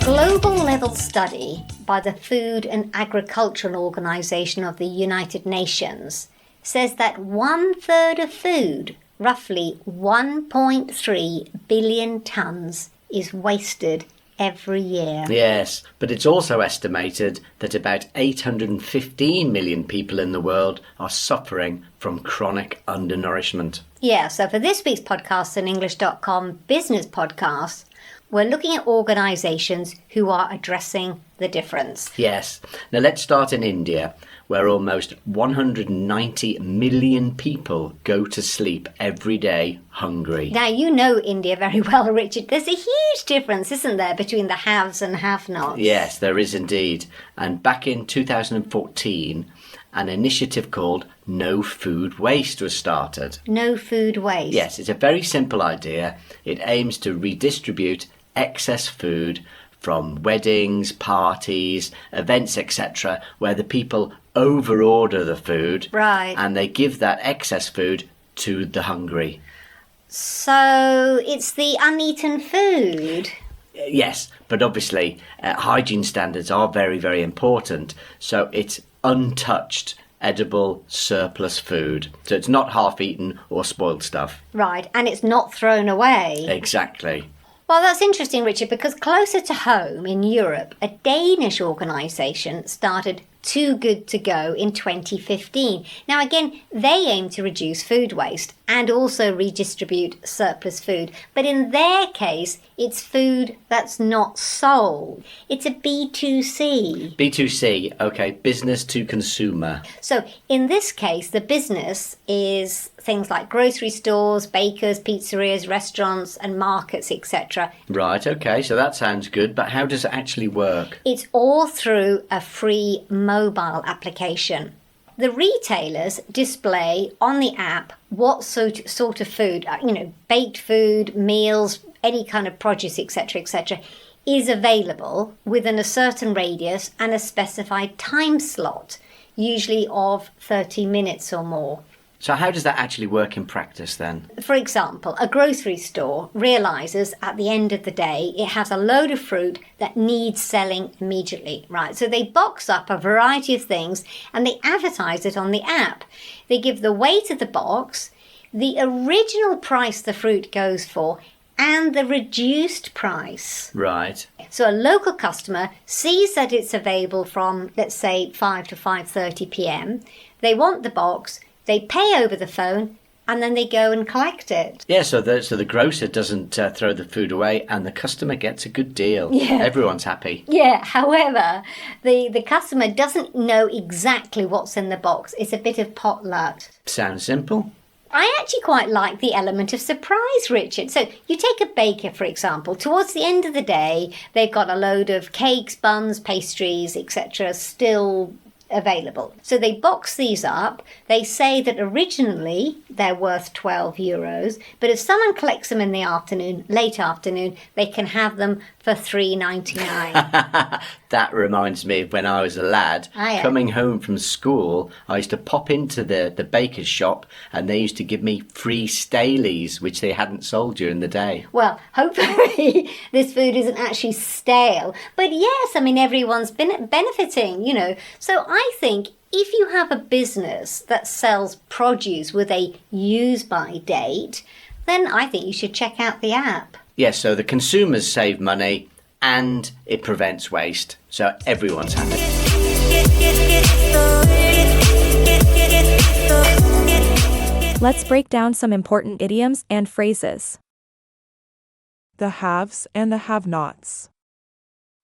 global level study by the Food and Agricultural Organization of the United Nations says that 1/3 of food, roughly 1.3 billion tons, is wasted every year. Yes, but it's also estimated that about 815 million people in the world are suffering from chronic undernourishment. Yeah, so for this week's podcast on English.com Business Podcast, we're looking at organisations who are addressing the difference. Yes. Now let's start in India, where almost 190 million people go to sleep every day hungry. Now, you know India very well, Richard. There's a huge difference, isn't there, between the haves and have-nots? Yes, there is indeed. And back in 2014, an initiative called No Food Waste was started. No food waste. Yes, it's a very simple idea. It aims to redistribute excess food from weddings, parties, events, etc., where the people overorder the food. Right. And they give that excess food to the hungry. So it's the uneaten food. Yes, but obviously hygiene standards are very, very important. So it's untouched, edible, surplus food. So it's not half-eaten or spoiled stuff. Right, and it's not thrown away. Exactly. Well, that's interesting, Richard, because closer to home in Europe, a Danish organisation started Too Good To Go in 2015. Now, again, they aim to reduce food waste and also redistribute surplus food. But in their case, it's food that's not sold. It's a B2C. B2C, okay, business to consumer. So in this case, the business is things like grocery stores, bakers, pizzerias, restaurants and markets, etc. Right, okay, so that sounds good, but how does it actually work? It's all through a free mobile application. The retailers display on the app what sort of food, baked food, meals, any kind of produce, etc., is available within a certain radius and a specified time slot, usually of 30 minutes or more. So how does that actually work in practice then? For example, a grocery store realises at the end of the day it has a load of fruit that needs selling immediately, right? So they box up a variety of things and they advertise it on the app. They give the weight of the box, the original price the fruit goes for, and the reduced price. Right. So a local customer sees that it's available from, let's say, 5 to 5:30 p.m. They want the box, they pay over the phone, and then they go and collect it. Yeah, so the grocer doesn't throw the food away and the customer gets a good deal. Yeah. Everyone's happy. Yeah, however, the customer doesn't know exactly what's in the box. It's a bit of potluck. Sounds simple. I actually quite like the element of surprise, Richard. So you take a baker, for example. Towards the end of the day, they've got a load of cakes, buns, pastries, etc. still available. So they box these up. They say that originally they're worth €12, but if someone collects them in the afternoon, late afternoon, they can have them for $3.99. That reminds me of when I was a lad, coming home from school, I used to pop into the baker's shop and they used to give me free Staleys, which they hadn't sold during the day. Well, hopefully this food isn't actually stale. But yes, I mean, everyone's been benefiting, So I think if you have a business that sells produce with a use-by date, then I think you should check out the app. Yes, so the consumers save money and it prevents waste. So everyone's happy. Let's break down some important idioms and phrases. The haves and the have-nots.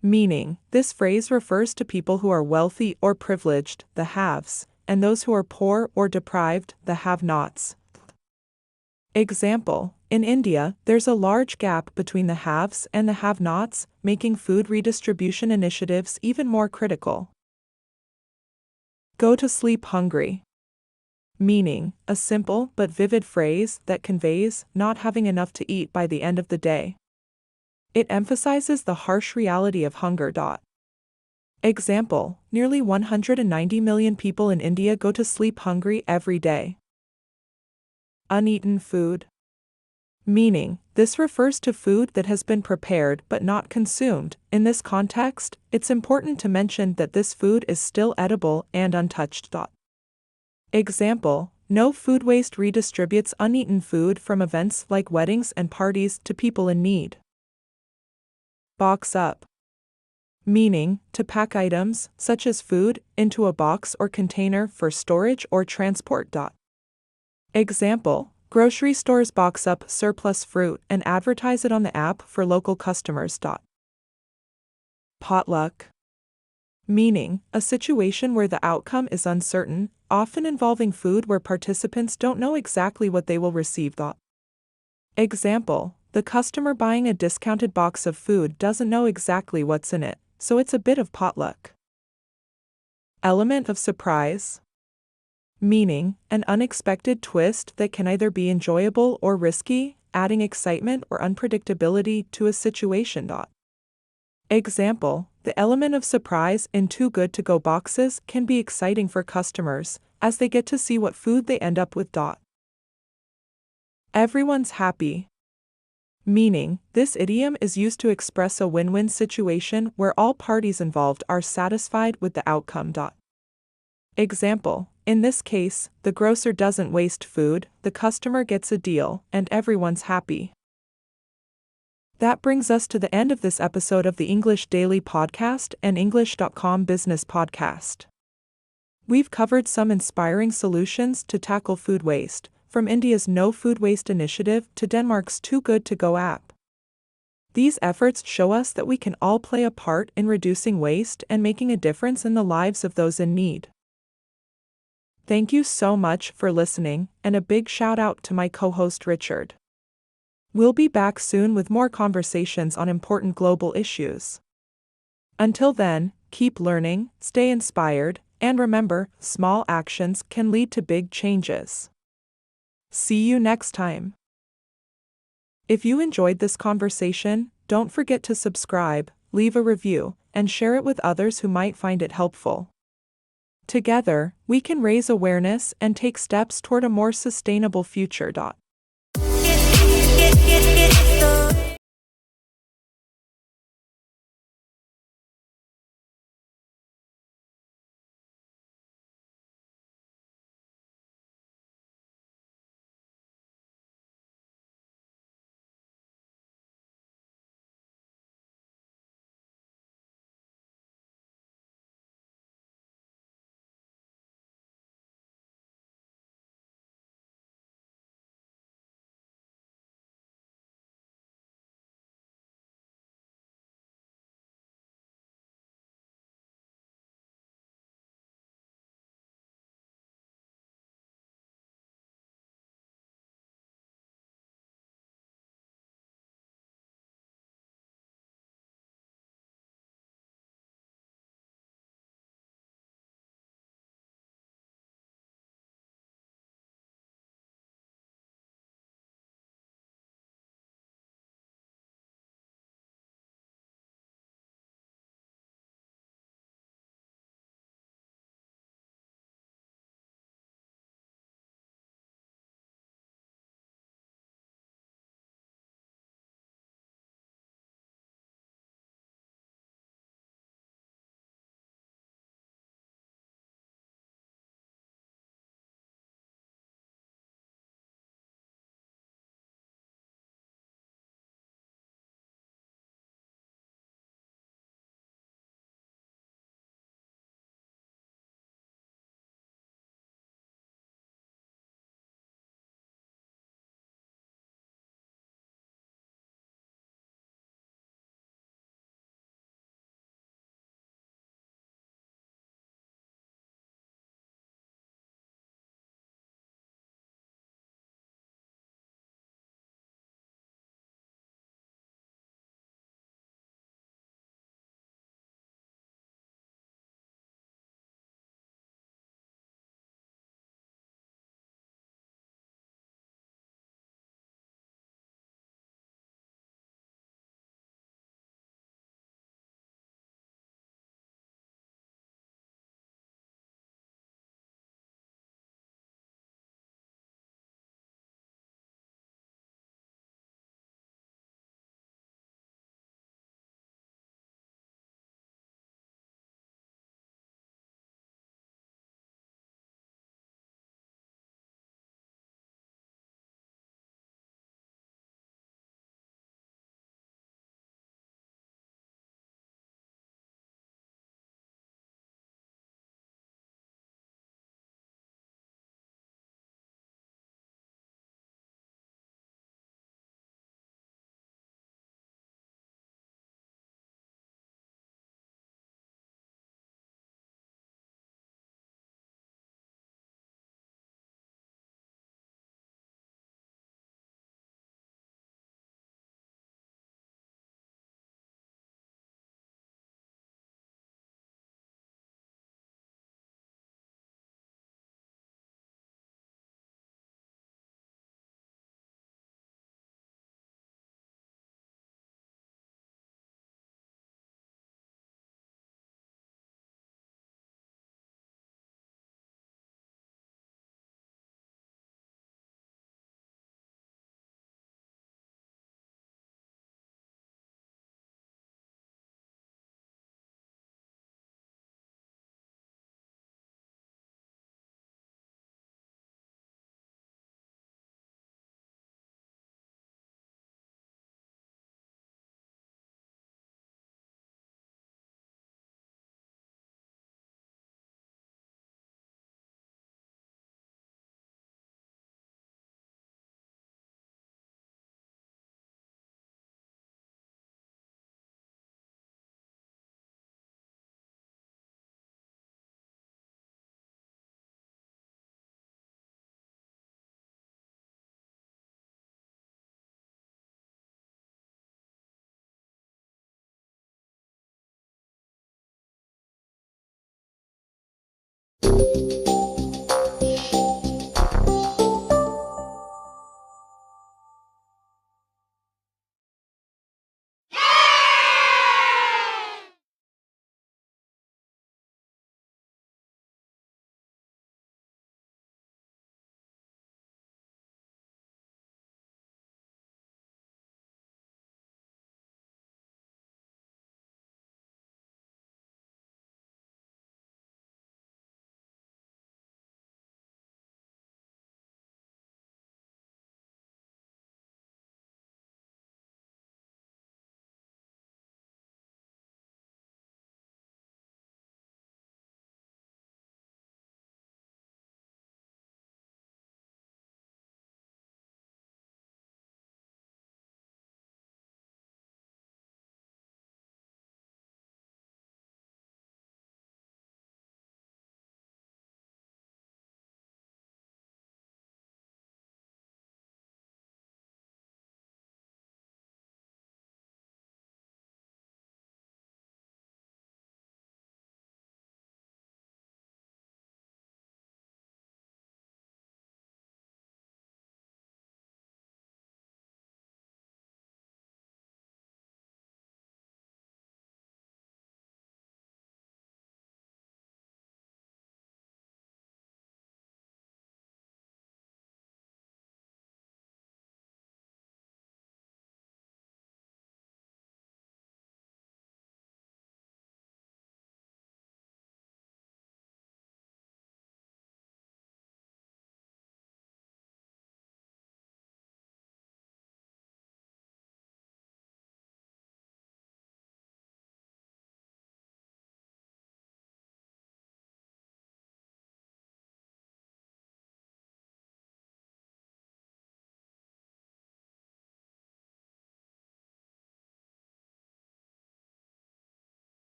Meaning, this phrase refers to people who are wealthy or privileged, the haves, and those who are poor or deprived, the have-nots. Example, in India, there's a large gap between the haves and the have-nots, making food redistribution initiatives even more critical. Go to sleep hungry. Meaning, a simple but vivid phrase that conveys not having enough to eat by the end of the day. It emphasizes the harsh reality of hunger. Example, nearly 190 million people in India go to sleep hungry every day. Uneaten food. meaning this refers to food that has been prepared but not consumed. In this context, it's important to mention that this food is still edible and untouched. Example: no food waste redistributes uneaten food from events like weddings and parties to people in need. Box up, meaning to pack items, such as food, into a box or container for storage or transport. Example: grocery stores box up surplus fruit and advertise it on the app for local customers. Potluck, meaning a situation where the outcome is uncertain, often involving food where participants don't know exactly what they will receive. Example: the customer buying a discounted box of food doesn't know exactly what's in it, so it's a bit of potluck. Element of surprise, meaning an unexpected twist that can either be enjoyable or risky, adding excitement or unpredictability to a situation. Example: the element of surprise in Too Good To Go boxes can be exciting for customers, as they get to see what food they end up with. Everyone's happy, meaning this idiom is used to express a win-win situation where all parties involved are satisfied with the outcome. Example: in this case, the grocer doesn't waste food, the customer gets a deal, and everyone's happy. That brings us to the end of this episode of the English Daily Podcast and English.com Business Podcast. We've covered some inspiring solutions to tackle food waste, from India's No Food Waste initiative to Denmark's Too Good To Go app. These efforts show us that we can all play a part in reducing waste and making a difference in the lives of those in need. Thank you so much for listening, and a big shout out to my co-host Richard. We'll be back soon with more conversations on important global issues. Until then, keep learning, stay inspired, and remember, small actions can lead to big changes. See you next time. If you enjoyed this conversation, don't forget to subscribe, leave a review, and share it with others who might find it helpful. Together, we can raise awareness and take steps toward a more sustainable future.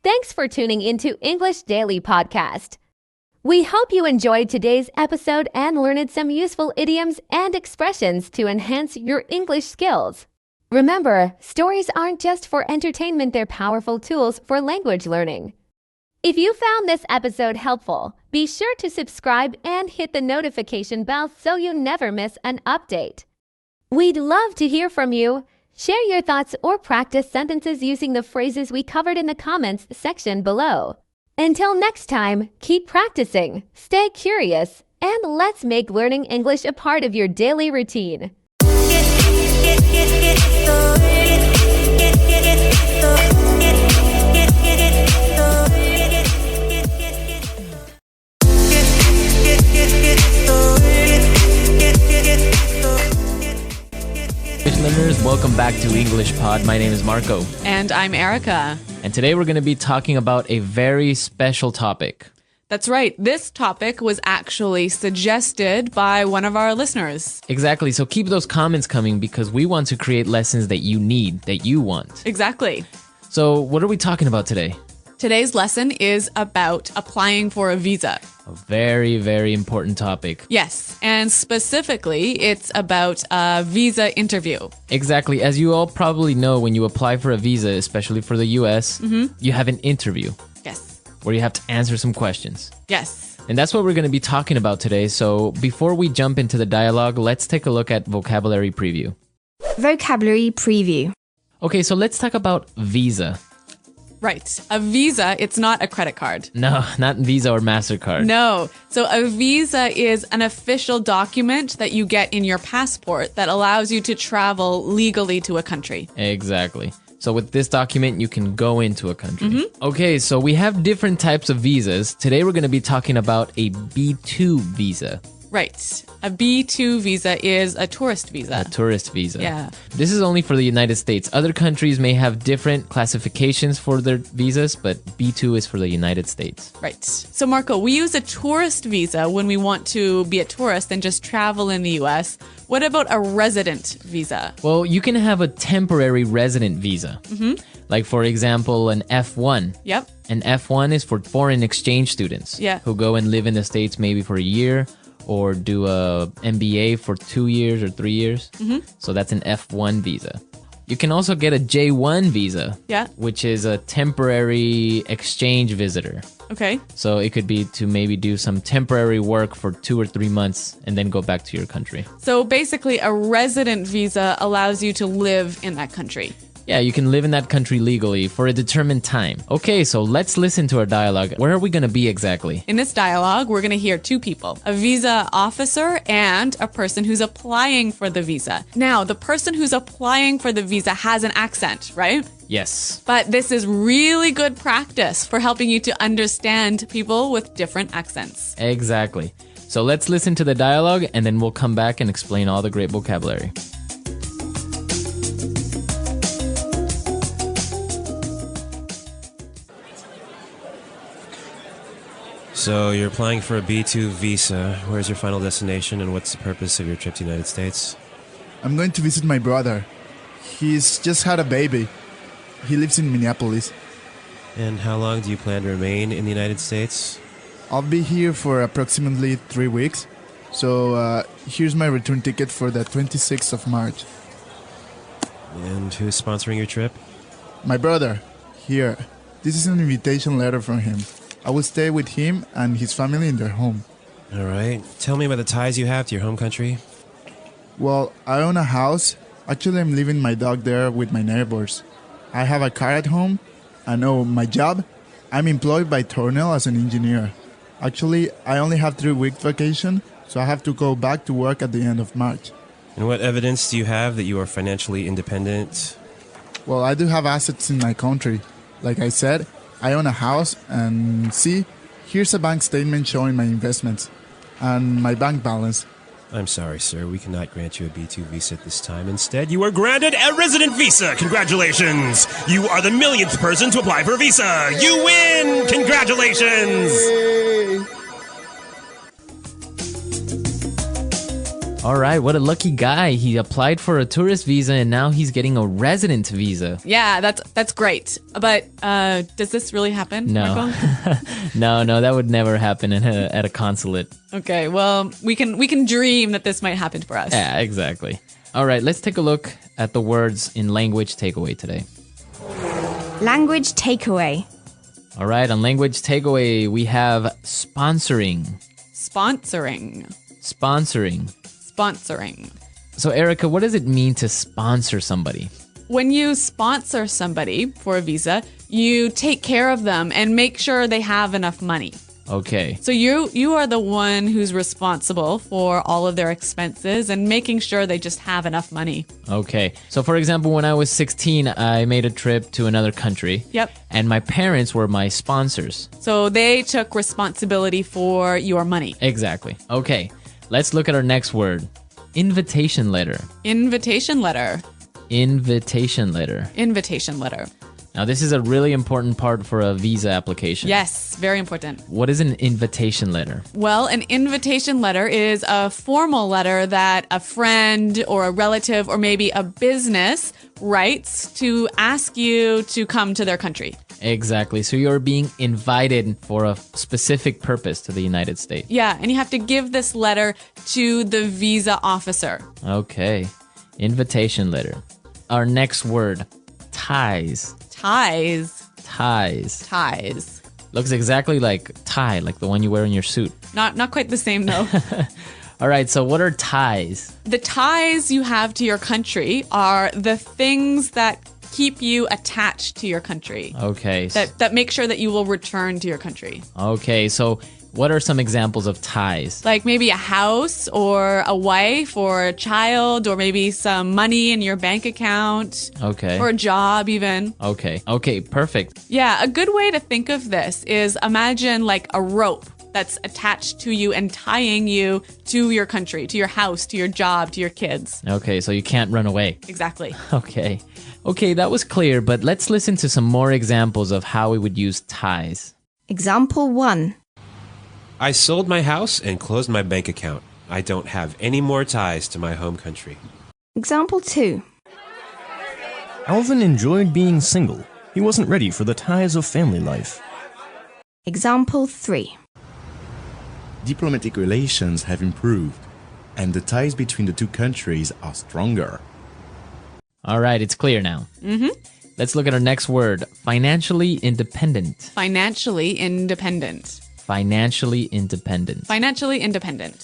Thanks for tuning into English Daily Podcast. We hope you enjoyed today's episode and learned some useful idioms and expressions to enhance your English skills. Remember, stories aren't just for entertainment, they're powerful tools for language learning. If you found this episode helpful, be sure to subscribe and hit the notification bell so you never miss an update. We'd love to hear from you. Share your thoughts or practice sentences using the phrases we covered in the comments section below. Until next time, keep practicing, stay curious, and let's make learning English a part of your daily routine. Listeners, welcome back to English Pod. My name is Marco. And I'm Erica. And today we're going to be talking about a very special topic. That's right. This topic was actually suggested by one of our listeners. Exactly. So keep those comments coming because we want to create lessons that you need, that you want. Exactly. So what are we talking about today? Today's lesson is about applying for a visa. A very, very important topic. Yes, and specifically, it's about a visa interview. Exactly. As you all probably know, when you apply for a visa, especially for the US, you have an interview. Yes. Where you have to answer some questions. Yes. And that's what we're going to be talking about today. So before we jump into the dialogue, let's take a look at vocabulary preview. Vocabulary preview. Okay, so let's talk about visa. Right. A visa, it's not a credit card. No, not Visa or MasterCard. No. So a visa is an official document that you get in your passport that allows you to travel legally to a country. Exactly. So with this document, you can go into a country. Okay, so we have different types of visas. Today, we're going to be talking about a B2 visa. Right. A B2 visa is a tourist visa. A tourist visa. Yeah. This is only for the United States. Other countries may have different classifications for their visas, but B2 is for the United States. Right. So, Marco, we use a tourist visa when we want to be a tourist and just travel in the US. What about a resident visa? Well, you can have a temporary resident visa. Like, for example, an F1. Yep. An F1 is for foreign exchange students who go and live in the States maybe for a year or do a MBA for 2 years or 3 years. So that's an F1 visa. You can also get a J1 visa, which is a temporary exchange visitor. Okay. So it could be to maybe do some temporary work for 2 or 3 months and then go back to your country. So basically, a resident visa allows you to live in that country. Yeah, you can live in that country legally for a determined time. Okay, so let's listen to our dialogue. Where are we going to be exactly? In this dialogue, we're going to hear two people, a visa officer and a person who's applying for the visa. Now, the person who's applying for the visa has an accent, right? Yes. But this is really good practice for helping you to understand people with different accents. Exactly. So let's listen to the dialogue and then we'll come back and explain all the great vocabulary. So you're applying for a B2 visa. Where's your final destination and what's the purpose of your trip to the United States? I'm going to visit my brother. He's just had a baby. He lives in Minneapolis. And how long do you plan to remain in the United States? I'll be here for approximately 3 weeks. So here's my return ticket for the 26th of March. And who's sponsoring your trip? My brother. Here. This is an invitation letter from him. I will stay with him and his family in their home. All right. Tell me about the ties you have to your home country. Well, I own a house. Actually, I'm leaving my dog there with my neighbors. I have a car at home. And my job? I'm employed by Tornell as an engineer. Actually, I only have 3 weeks vacation, so I have to go back to work at the end of March. And what evidence do you have that you are financially independent? Well, I do have assets in my country. Like I said, I own a house, and see, here's a bank statement showing my investments and my bank balance. I'm sorry, sir. We cannot grant you a B2 visa at this time. Instead, you are granted a resident visa. Congratulations! You are the millionth person to apply for a visa. You win! Congratulations! Yay! All right, what a lucky guy. He applied for a tourist visa and now he's getting a resident visa. Yeah, that's great. But does this really happen, No. Marco? No, that would never happen at a consulate. Okay, well, we can dream that this might happen for us. Yeah, exactly. All right, let's take a look at the words in language takeaway today. Language takeaway. All right, on language takeaway, we have sponsoring. Sponsoring. Sponsoring. Sponsoring. So, Erica, what does it mean to sponsor somebody? When you sponsor somebody for a visa, you take care of them and make sure they have enough money. Okay. So you are the one who's responsible for all of their expenses and making sure they just have enough money. Okay. So, for example, when I was 16, I made a trip to another country. Yep. And my parents were my sponsors. So they took responsibility for your money. Exactly. Okay. Let's look at our next word. Invitation letter. Invitation letter. Invitation letter. Invitation letter. Now, this is a really important part for a visa application. Yes, very important. What is an invitation letter? Well, an invitation letter is a formal letter that a friend or a relative or maybe a business writes to ask you to come to their country. Exactly. So you're being invited for a specific purpose to the United States. Yeah, and you have to give this letter to the visa officer. Okay. Invitation letter. Our next word, ties. Ties. Ties. Ties. Looks exactly like tie, like the one you wear in your suit. Not quite the same though. All right, so what are ties? The ties you have to your country are the things that keep you attached to your country. Okay. That make sure that you will return to your country. Okay, so what are some examples of ties? Like maybe a house or a wife or a child or maybe some money in your bank account. Okay. Or a job even. Okay, perfect. Yeah, a good way to think of this is imagine like a rope that's attached to you and tying you to your country, to your house, to your job, to your kids. Okay, so you can't run away. Exactly. Okay, that was clear, but let's listen to some more examples of how we would use ties. Example 1. I sold my house and closed my bank account. I don't have any more ties to my home country. Example 2. Alvin enjoyed being single. He wasn't ready for the ties of family life. Example 3. Diplomatic relations have improved, and the ties between the two countries are stronger. All right, it's clear now. Mm-hmm. Let's look at our next word, financially independent. Financially independent. Financially independent. Financially independent.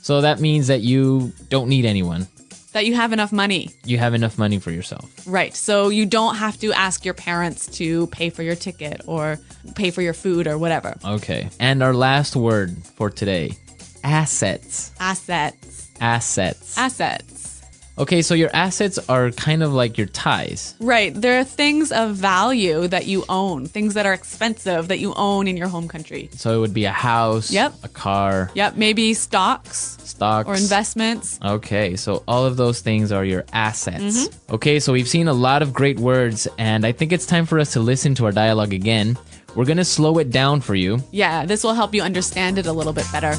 So that means that you don't need anyone. That you have enough money. You have enough money for yourself. Right. So you don't have to ask your parents to pay for your ticket or pay for your food or whatever. Okay. And our last word for today, assets. Assets. Assets. Assets. Okay, so your assets are kind of like your ties. Right. There are things of value that you own, things that are expensive that you own in your home country. So it would be a house, Yep. a car. Yep. Maybe stocks. Stocks. Or investments. Okay, so all of those things are your assets. Mm-hmm. Okay, so we've seen a lot of great words, and I think it's time for us to listen to our dialogue again. We're going to slow it down for you. Yeah, this will help you understand it a little bit better.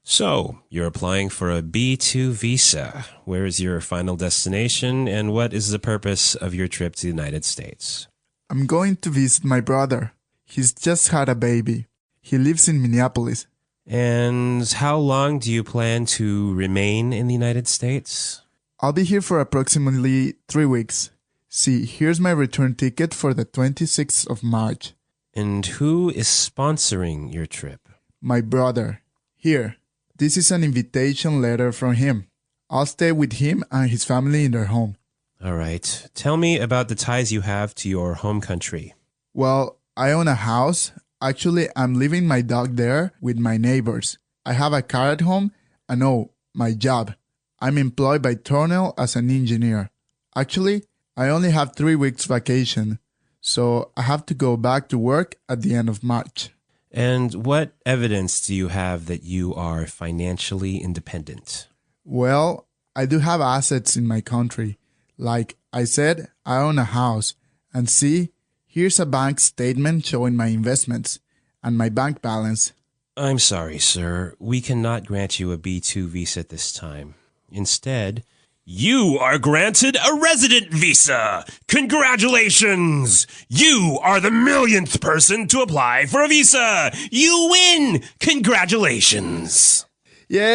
So, you're applying for a B2 visa. Where is your final destination, and what is the purpose of your trip to the United States? I'm going to visit my brother. He's just had a baby. He lives in Minneapolis. And how long do you plan to remain in the United States? I'll be here for approximately 3 weeks. See, here's my return ticket for the 26th of March. And who is sponsoring your trip? My brother. Here, this is an invitation letter from him. I'll stay with him and his family in their home. All right. Tell me about the ties you have to your home country. Well, I own a house. Actually, I'm leaving my dog there with my neighbors. I have a car at home and my job. I'm employed by Tornell as an engineer. Actually, I only have 3 weeks vacation, so I have to go back to work at the end of March. And what evidence do you have that you are financially independent? Well, I do have assets in my country. Like I said, I own a house. And see, Here's a bank statement showing my investments and my bank balance. I'm sorry, sir. We cannot grant you a B2 visa at this time. Instead, you are granted a resident visa. Congratulations! You are the millionth person to apply for a visa. You win! Congratulations! Yay!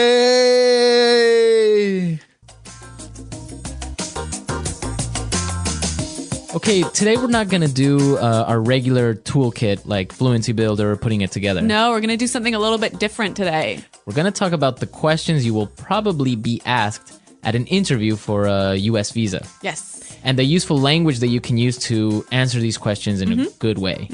Okay, today we're not going to do our regular toolkit like Fluency Builder, putting it together. No, we're going to do something a little bit different today. We're going to talk about the questions you will probably be asked at an interview for a US visa. Yes. And the useful language that you can use to answer these questions in a good way.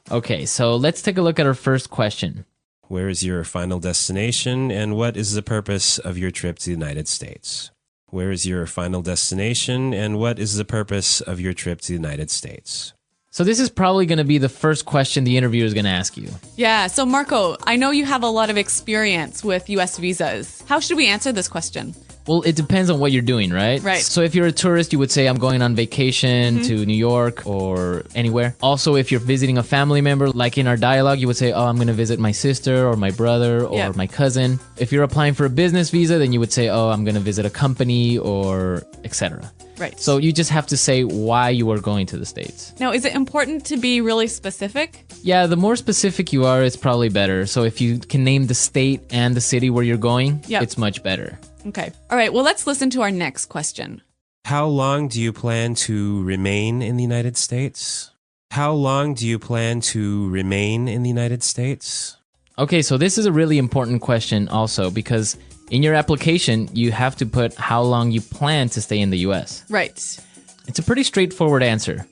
Okay, so let's take a look at our first question. Where is your final destination, and what is the purpose of your trip to the United States? Where is your final destination, and what is the purpose of your trip to the United States? So this is probably going to be the first question the interviewer is going to ask you. Yeah, so Marco, I know you have a lot of experience with US visas. How should we answer this question? Well, it depends on what you're doing, right? Right. So if you're a tourist, you would say, I'm going on vacation to New York or anywhere. Also, if you're visiting a family member, like in our dialogue, you would say, oh, I'm going to visit my sister or my brother or my cousin. If you're applying for a business visa, then you would say, oh, I'm going to visit a company or etc. Right. So you just have to say why you are going to the States. Now, is it important to be really specific? Yeah, the more specific you are, it's probably better. So if you can name the state and the city where you're going, it's much better. Okay. All right. Well, let's listen to our next question. How long do you plan to remain in the United States? How long do you plan to remain in the United States? Okay, so this is a really important question also because in your application, you have to put how long you plan to stay in the US. Right. It's a pretty straightforward answer.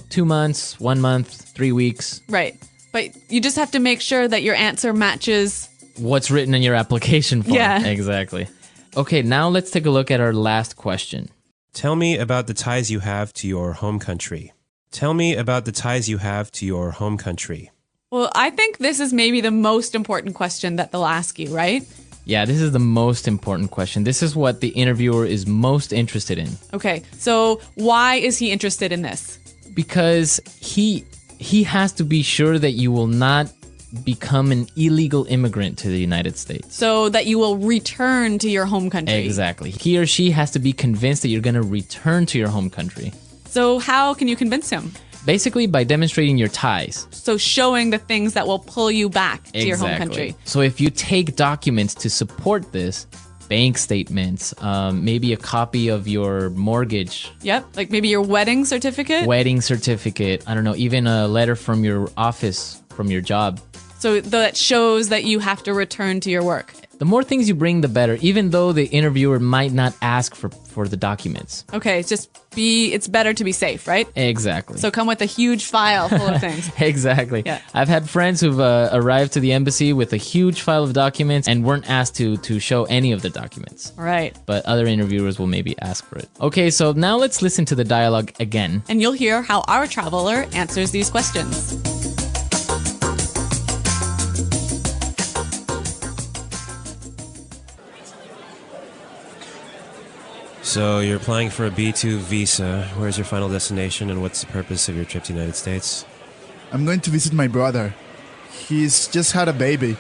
2 months, 1 month, 3 weeks. Right. But you just have to make sure that your answer matches what's written in your application form. Yeah. Exactly. Okay, now let's take a look at our last question. Tell me about the ties you have to your home country. Tell me about the ties you have to your home country. Well, I think this is maybe the most important question that they'll ask you, right? Yeah, this is the most important question. This is what the interviewer is most interested in. Okay, so why is he interested in this? Because he has to be sure that you will not become an illegal immigrant to the United States. So that you will return to your home country. Exactly. He or she has to be convinced that you're going to return to your home country. So how can you convince him? Basically by demonstrating your ties. So showing the things that will pull you back to your home country. So if you take documents to support this, bank statements, maybe a copy of your mortgage. Yep, like maybe your wedding certificate. I don't know, even a letter from your office, from your job. So that shows that you have to return to your work. The more things you bring, the better, even though the interviewer might not ask for the documents. Okay, it's better to be safe, right? Exactly. So come with a huge file full of things. Exactly. Yeah. I've had friends who've arrived to the embassy with a huge file of documents and weren't asked to show any of the documents. All right. But other interviewers will maybe ask for it. Okay, so now let's listen to the dialogue again. And you'll hear how our traveler answers these questions. So you're applying for a B2 visa. Where's your final destination, and what's the purpose of your trip to the United States? I'm going to visit my brother. He's just had a baby.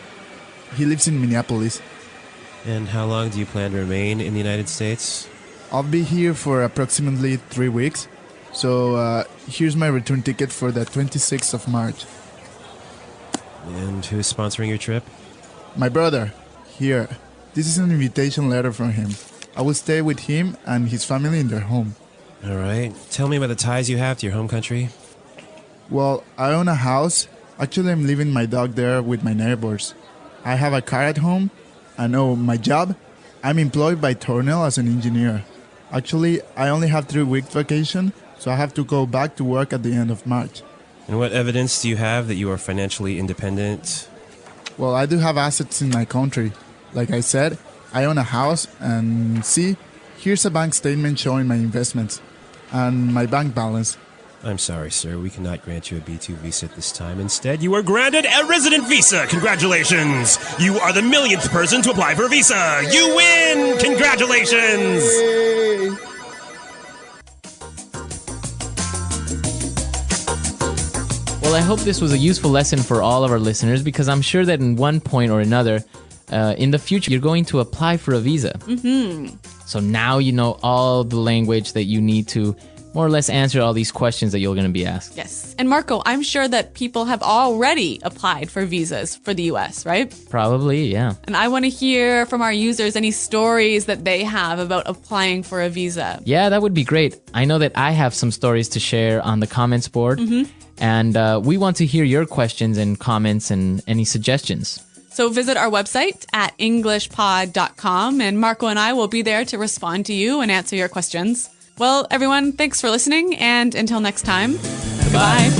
He lives in Minneapolis. And how long do you plan to remain in the United States? I'll be here for approximately 3 weeks. So here's my return ticket for the 26th of March. And who's sponsoring your trip? My brother. Here. This is an invitation letter from him. I will stay with him and his family in their home. All right. Tell me about the ties you have to your home country. Well, I own a house. Actually, I'm leaving my dog there with my neighbors. I have a car at home. And my job? I'm employed by Tornell as an engineer. Actually, I only have 3 weeks vacation, so I have to go back to work at the end of March. And what evidence do you have that you are financially independent? Well, I do have assets in my country. Like I said, I own a house, and see, here's a bank statement showing my investments and my bank balance. I'm sorry, sir. We cannot grant you a B2 visa at this time. Instead, you are granted a resident visa. Congratulations! You are the millionth person to apply for a visa. You win! Congratulations! Yay! Well, I hope this was a useful lesson for all of our listeners because I'm sure that in one point or another, in the future, you're going to apply for a visa. Mm-hmm. So now you know all the language that you need to more or less answer all these questions that you're going to be asked. Yes. And Marco, I'm sure that people have already applied for visas for the US, right? Probably, yeah. And I want to hear from our users any stories that they have about applying for a visa. Yeah, that would be great. I know that I have some stories to share on the comments board. Mm-hmm. And we want to hear your questions and comments and any suggestions. So visit our website at englishpod.com and Marco and I will be there to respond to you and answer your questions. Well, everyone, thanks for listening, and until next time, goodbye.